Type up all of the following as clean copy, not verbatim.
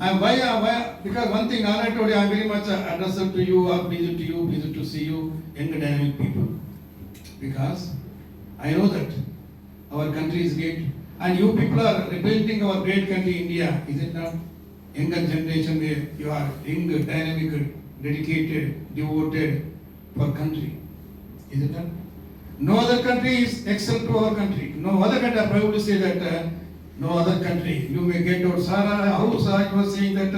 And why? Because one thing I told you, I'm very much addressed to you, or pleased to see you, young dynamic people. Because I know that our country is great, and you people are representing our great country, India. Is it not? Younger generation, you are young, dynamic, dedicated, devoted for country. Is it not? No other country is except to our country. No other country, I proud to say that no other country. You may get out, Sarah, how sir, you were saying that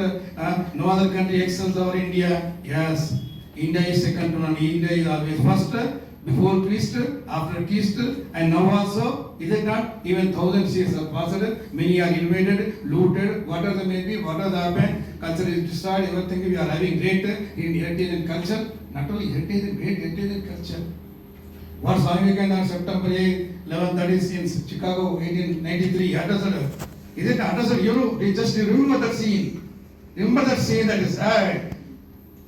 no other country excels over India. Yes, India is second to none. India is always first, before twist, after twist, and now also, is it not? Even 1,000 years have passed, many are invaded, looted, whatever may be, whatever happened, culture is destroyed, everything. We are having great heritage and culture. Not only heritage and great heritage and culture. What Swami Vivekananda on September 11:30 in Chicago, 1893, addressed. Is it addressed? You know, just remember that scene. Remember that scene that is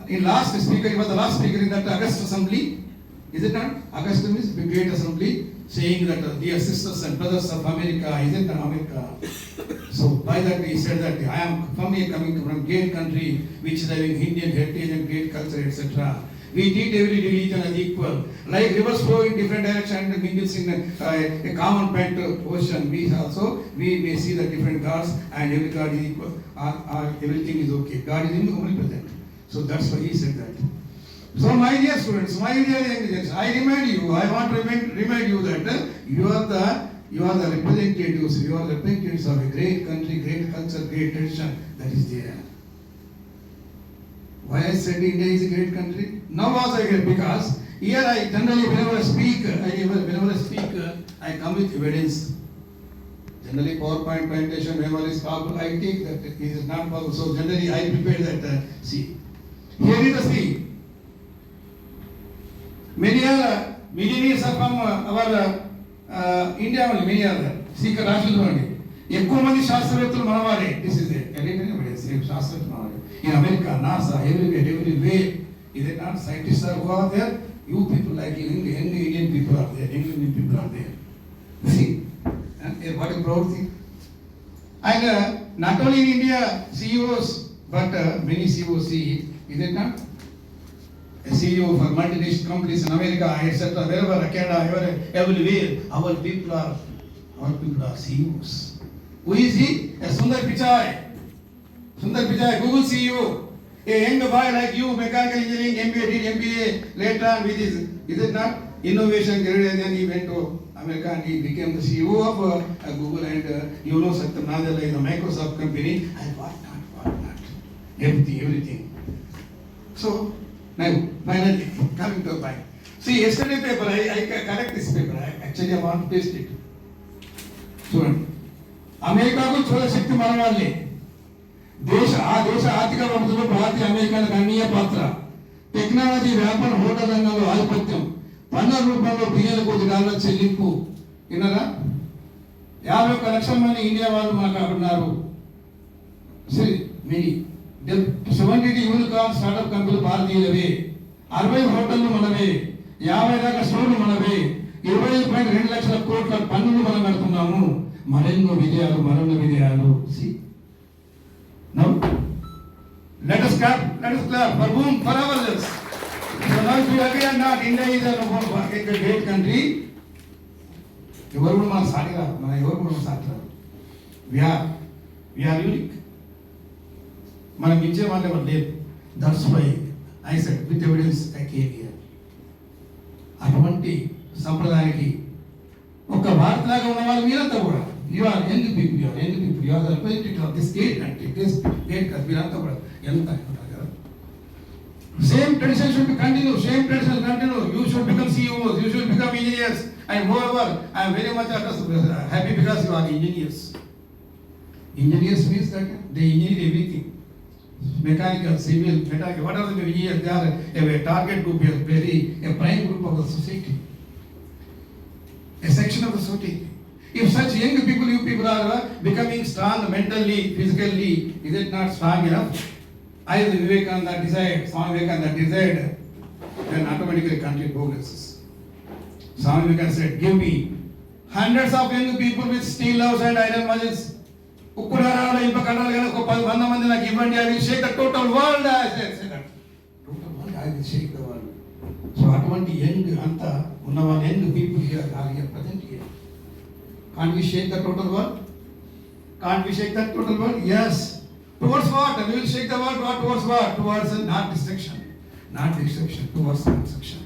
in last speaker, he was the last speaker in that August Assembly. Is it not? August means the Great Assembly, saying that dear sisters and brothers of America, is it not America? So by that he said that I am coming from great country which is having Indian heritage and great culture, etc. We treat every religion as equal. Like rivers flow in different directions and mingles in a common pent ocean. We may see the different gods and every god is equal. Everything is okay. God is omnipresent. So that's why he said that. So my dear students, my dear young generation, I want to remind you that you are the representatives. You are the representatives of a great country, great culture, great tradition that is there. Why I said India is a great country? Now also I get, because here I generally whenever I speak, I come with evidence. Generally PowerPoint presentation, whenever is possible, I take that it is not possible. So generally I prepare that. See, here is the see. Many are millionaires are from our India only. Many are there. Seeker Rashidul only. ఎక్కువ మంది శాస్త్రవేత్తలు మనవారే. This is it. శాస్త్రవేత్తలు మనవారే. In America, NASA, everywhere. Is it not? Scientists are who are there. You people like young Indian people are there. Young Indian people are there. See, and what a proud thing. And not only in India, CEOs, but many CEOs see. Is it not? A CEO for multinational companies in America, etc. Wherever, Canada, everywhere, our people are CEOs. Who is he? A Sundar Pichai. Sundar Pichai, Google CEO. A young boy like you, mechanical engineering, MBA, did MBA, later on with his, is it not? Innovation career, and then he went to America and he became the CEO of Google and you know Satya Nadella is a Microsoft company and what not. Everything. So, now, finally, coming to a point. See, yesterday paper, I correct this paper. Actually, I want to paste it. చూడండి, అమెరికాకు చూడ శక్తి మన వాళ్ళే. దేశ ఆర్థిక వ్యవస్థలో భారతీయ అమెరికాలకు గణనీయ పాత్ర. Technology, వ్యాపార, హోటల్ రంగంలో ఆధిపత్యం. పన్నుల రూపంలో బిలియన్ల కోట్ల డాలర్ల చెల్లింపు. విన్నారా? 51 లక్షల మంది ఇండియా వాళ్ళు మనకు అక్కడ ఉన్నారు. సరే, మినీ 70 యూనికార్న్ స్టార్ట్అప్ కంపెనీలు భారతీయులవే. 60 హోటళ్లు మనవే. 50 దాకా స్టోర్లు మనవే. 20.2 లక్షల కోట్ల పన్నులు మనం కడుతున్నాము. మరెన్నో విజయాలు. See, now let us clap for whom? For ourselves. So now if you agree or not, India is a great country. ఎవరు కూడా మనం సాటిరారు. We are unique. మనం ఇచ్చే వాళ్ళు ఎవరు లేరు. That's why I said with evidence I came here. అటువంటి సంప్రదాయానికి ఒక భారత్ లాగా ఉన్న వాళ్ళు మీరంతా కూడా you are young people, you are the representative of this great country, మీరంతా కూడా ఎంత అంటారు కదా. Same tradition should be continue. You should become CEOs, you should become engineers, and moreover, I am very much happy because you are engineers. Engineers means that they engineer everything. Mechanical, civil, whatever the engineers, they are a target group, a prime group of the society, a section of the society. If such young people, you people are becoming strong mentally, physically, is it not strong enough? As Swami Vivekananda desired, then automatically country progresses. Swami Vivekananda said, give me hundreds of young people with steel nerves and iron muscles. ఉక్కుడారాలు ఇంప కన్నాలు కానీ ఒక 100 మంది నాకు ఇవ్వండి, I will shake the total world. Total world I will shake the world. So అటువంటి young అంతా ఉన్న వాళ్ళు young people here are here present here. Can't we shake the total world? Can't we shake the total world? yes. Towards what? We will shake the world. Towards what? Towards not destruction, towards construction,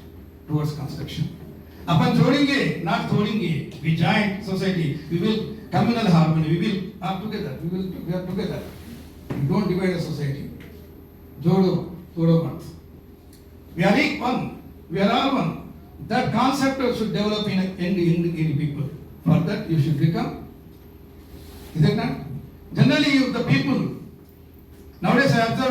अपन जोड़ेंगे, not तोड़ेंगे. We join society, we will communal harmony, we will are together, we are together. We don't divide the society. जोड़ो मत. We are one, we are all one. That concept should develop in people. For that you should become, is it not? Generally the people nowadays I observe